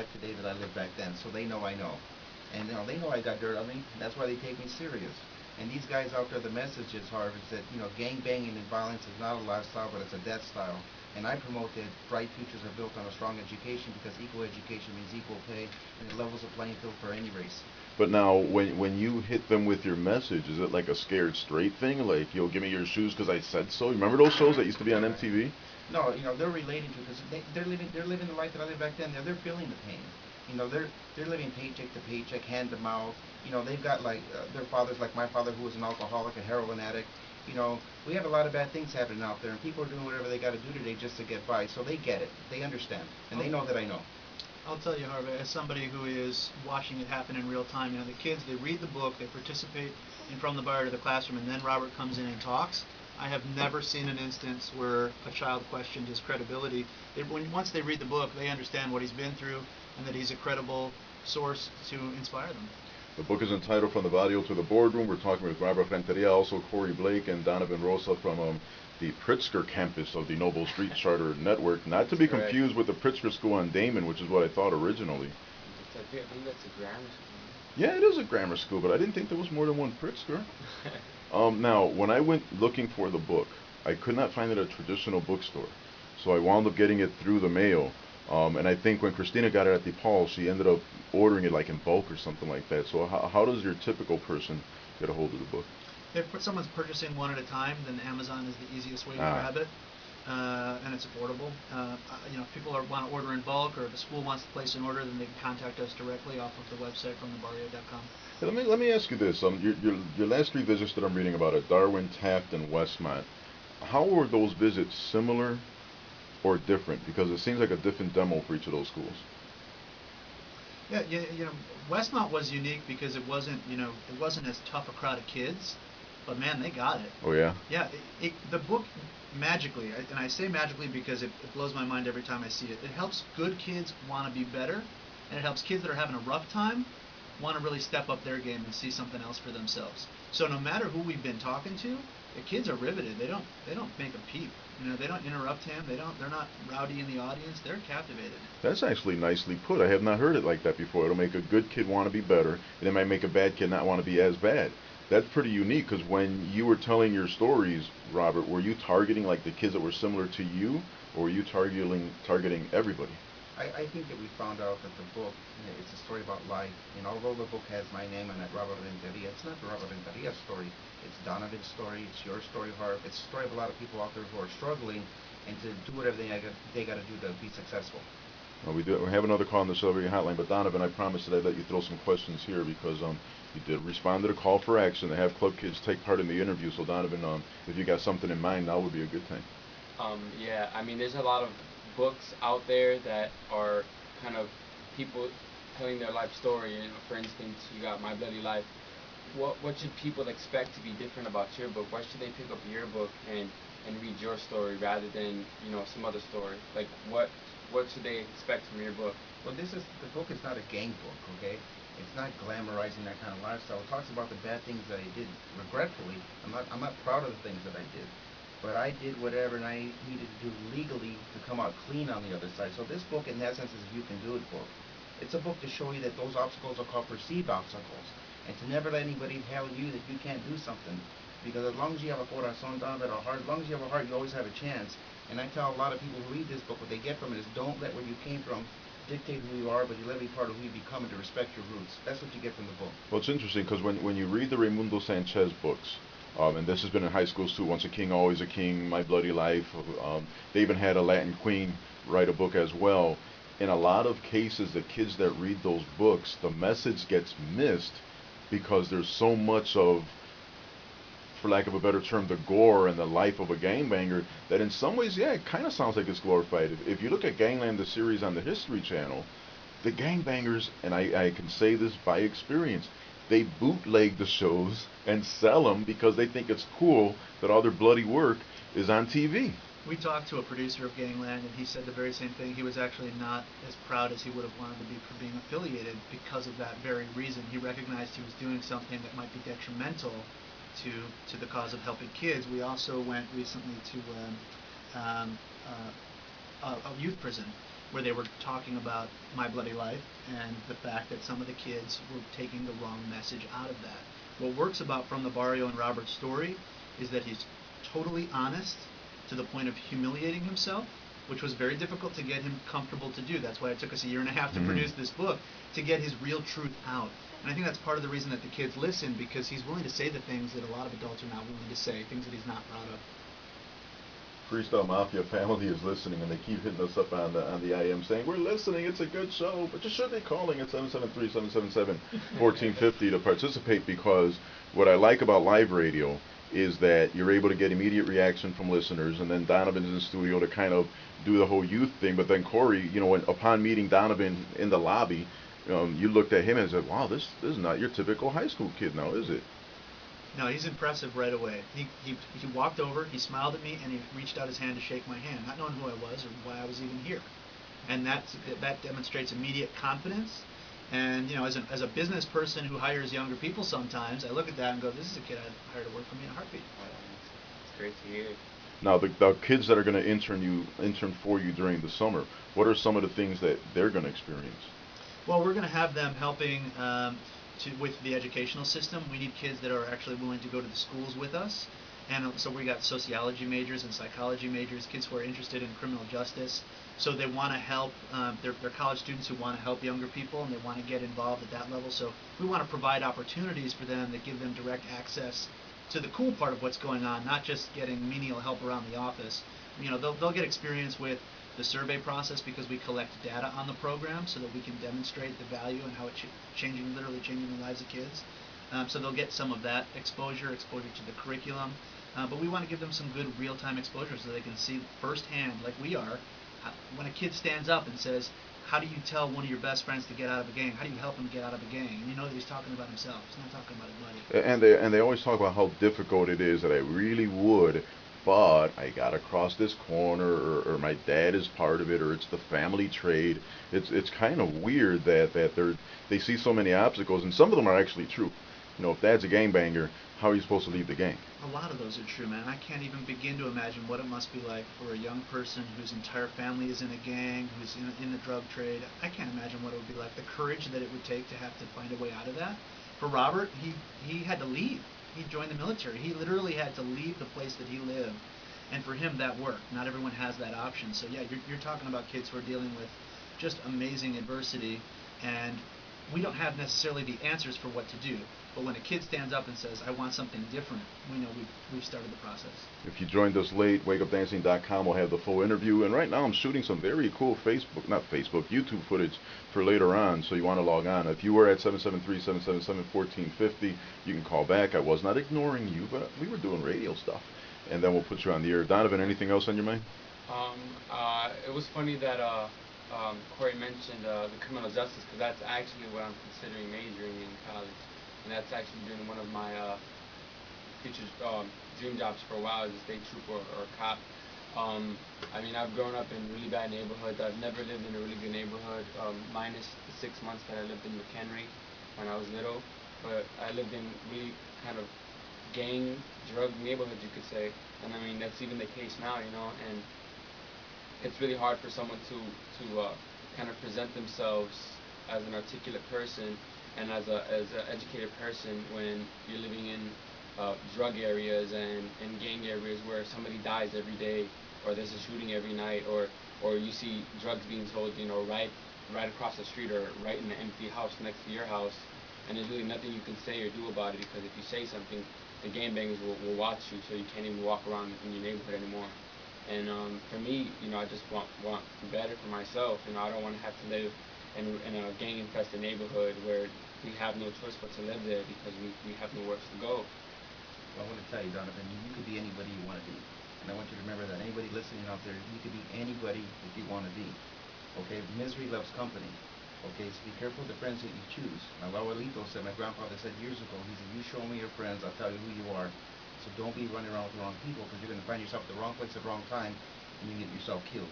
life today that I lived back then. So they know I know. And they know I got dirt on me. That's why they take me serious. And these guys out there, the message is, Harv, is that gang banging and violence is not a lifestyle, but it's a death style. And I promote that bright futures are built on a strong education, because equal education means equal pay, and it levels the playing field for any race. But now, when you hit them with your message, is it like a scared straight thing? Like, yo, give me your shoes because I said so? You remember those shows that used to be on Right. MTV? No, they're relating to, because they're living the life that I lived back then. They're feeling the pain. They're living paycheck to paycheck, hand to mouth. They've got like their fathers, like my father, who was an alcoholic, a heroin addict. We have a lot of bad things happening out there, and people are doing whatever they got to do today just to get by. So they get it, they understand, and they know that I know. I'll tell you, Harvey, as somebody who is watching it happen in real time, the kids, they read the book, they participate in From the Barrio to the Classroom, and then Robert comes in and talks. I have never seen an instance where a child questioned his credibility. Once they read the book, they understand what he's been through and that he's a credible source to inspire them. The book is entitled From the Barrio to the Boardroom. We're talking with Barbara Renteria, also Corey Blake, and Donovan Rosa from the Pritzker campus of the Noble Street Charter Network. Not to be Correct. confused with the Pritzker School on Damon, which is what I thought originally. I think that's a grammar school. Yeah, it is a grammar school, but I didn't think there was more than one Pritzker. Now, when I went looking for the book, I could not find it at a traditional bookstore. So I wound up getting it through the mail. And I think when Christina got it at DePaul, she ended up ordering it like in bulk or something like that. So how does your typical person get a hold of the book? If someone's purchasing one at a time, then Amazon is the easiest way to Ah. grab it, and it's affordable. If people want to order in bulk, or if a school wants to place an order, then they can contact us directly off of the website from thebarrio.com. Hey, let me ask you this. Your last three visits that I'm reading about at Darwin, Taft, and Westmont, how were those visits similar or different? Because it seems like a different demo for each of those schools. Yeah, Westmont was unique because it wasn't as tough a crowd of kids, but man, they got it. Oh yeah. Yeah, the book magically, and I say magically because it blows my mind every time I see it. It helps good kids want to be better, and it helps kids that are having a rough time want to really step up their game and see something else for themselves. So no matter who we've been talking to, the kids are riveted. They don't make a peep. They don't interrupt him. They're not rowdy in the audience. They're captivated. That's actually nicely put. I have not heard it like that before. It'll make a good kid want to be better, and it might make a bad kid not want to be as bad. That's pretty unique, because when you were telling your stories, Robert, were you targeting like the kids that were similar to you, or were you targeting everybody? I think that we found out that the book, it's a story about life. Although the book has my name on it, Robert Renteria, it's not the Robert Renteria story. It's Donovan's story. It's your story, Harv. It's the story of a lot of people out there who are struggling and to do whatever they got to do to be successful. Well, we have another call on the Celebrity Hotline, but Donovan, I promised that I'd let you throw some questions here because you did respond to the call for action to have club kids take part in the interview. So Donovan, if you got something in mind, now would be a good thing. Yeah, I mean, there's a lot of books out there that are kind of people telling their life story. For instance, you got My Bloody Life. What should people expect to be different about your book? Why should they pick up your book and read your story rather than some other story? Like what should they expect from your book? Well, the book is not a gang book, okay? It's not glamorizing that kind of lifestyle. It talks about the bad things that I did. Regretfully, I'm not proud of the things that I did, but I did whatever I needed to do legally to come out clean on the other side. So this book, in essence, is a You Can Do It book. It's a book to show you that those obstacles are called perceived obstacles, and to never let anybody tell you that you can't do something. Because as long as you have a corazón, Donovan, a heart, as long as you have a heart, you always have a chance. And I tell a lot of people who read this book, what they get from it is, don't let where you came from dictate who you are, but you let it be part of who you become, and to respect your roots. That's what you get from the book. Well, it's interesting because when you read the Raimundo Sanchez books, and this has been in high schools too, Once a King, Always a King, My Bloody Life, they even had a Latin Queen write a book as well. In a lot of cases, the kids that read those books, the message gets missed because there's so much of, for lack of a better term, the gore and the life of a gangbanger, that in some ways, yeah, it kind of sounds like it's glorified. If you look at Gangland, the series on the History Channel, the gangbangers, and I can say this by experience, they bootleg the shows and sell them because they think it's cool that all their bloody work is on TV. We talked to a producer of Gangland, and he said the very same thing. He was actually not as proud as he would have wanted to be for being affiliated because of that very reason. He recognized he was doing something that might be detrimental to the cause of helping kids. We also went recently to a youth prison, where they were talking about My Bloody Life and the fact that some of the kids were taking the wrong message out of that. What works about From the Barrio and Robert's story is that he's totally honest to the point of humiliating himself, which was very difficult to get him comfortable to do. That's why it took us a year and a half to produce this book, to get his real truth out. And I think that's part of the reason that the kids listen, because he's willing to say the things that a lot of adults are not willing to say, things that he's not proud of. Freestyle Mafia family is listening, and they keep hitting us up on the IM saying, we're listening, it's a good show, but you should be calling at 773-777-1450 to participate, because what I like about live radio is that you're able to get immediate reaction from listeners, and then Donovan's in the studio to kind of do the whole youth thing. But then Corey, upon meeting Donovan in the lobby, you looked at him and said, wow, this is not your typical high school kid now, is it? No, he's impressive right away. He walked over, he smiled at me, and he reached out his hand to shake my hand, not knowing who I was or why I was even here. And that demonstrates immediate confidence. And as a business person who hires younger people, sometimes I look at that and go, "This is a kid I'd hire to work for me in a heartbeat." It's great to hear. Now, the kids that are going to intern for you during the summer, what are some of the things that they're going to experience? Well, we're going to have them helping with the educational system. We need kids that are actually willing to go to the schools with us. And so we got sociology majors and psychology majors, kids who are interested in criminal justice. So they want to help, they're college students who want to help younger people, and they want to get involved at that level. So we want to provide opportunities for them that give them direct access to the cool part of what's going on, not just getting menial help around the office. They'll get experience with the survey process, because we collect data on the program so that we can demonstrate the value and how it's literally changing the lives of kids. So they'll get some of that exposure to the curriculum. But we want to give them some good real-time exposure so they can see firsthand, like we are, when a kid stands up and says, how do you tell one of your best friends to get out of a gang? How do you help him get out of a gang? And you know that he's talking about himself. He's not talking about his buddy. And they always talk about how difficult it is, that I really would, but I gotta cross this corner, or my dad is part of it, or it's the family trade. It's kind of weird that they see so many obstacles, and some of them are actually true. If dad's a gangbanger, how are you supposed to leave the gang? A lot of those are true, man. I can't even begin to imagine what it must be like for a young person whose entire family is in a gang, who's in the drug trade. I can't imagine what it would be like, the courage that it would take to have to find a way out of that. For Robert, he had to leave. He joined the military. He literally had to leave the place that he lived. And for him, that worked. Not everyone has that option. So yeah, you're talking about kids who are dealing with just amazing adversity, and we don't have necessarily the answers for what to do. But when a kid stands up and says, I want something different, we know we've started the process. If you joined us late, wakeupdancing.com will have the full interview. And right now I'm shooting some very cool YouTube footage for later on, so you want to log on. If you were at 773-777-1450, you can call back. I was not ignoring you, but we were doing radio stuff. And then we'll put you on the air. Donovan, anything else on your mind? It was funny that Corey mentioned the criminal justice, because that's actually what I'm considering majoring in college. And that's actually been one of my future dream jobs for a while, as a state trooper or a cop. I've grown up in really bad neighborhoods. I've never lived in a really good neighborhood, minus the 6 months that I lived in McHenry when I was little. But I lived in really kind of gang, drug neighborhoods, you could say. And that's even the case now, and it's really hard for someone to kind of present themselves as an articulate person and as an educated person when you're living in drug areas and gang areas where somebody dies every day, or there's a shooting every night, or you see drugs being sold, right across the street, or right in the empty house next to your house, and there's really nothing you can say or do about it, because if you say something, the gangbangers will watch you, so you can't even walk around in your neighborhood anymore. And for me, I just want better for myself. I don't want to have to live in a gang-infested neighborhood where we have no choice but to live there because we have nowhere else to go. Well, I want to tell you, Donovan, you could be anybody you want to be. And I want you to remember that anybody listening out there, you could be anybody that you want to be. Okay? Misery loves company. Okay? So be careful of the friends that you choose. Now, Abuelito said, my grandfather said years ago, he said, you show me your friends, I'll tell you who you are. So don't be running around with the wrong people, because you're going to find yourself at the wrong place at the wrong time, and you get yourself killed.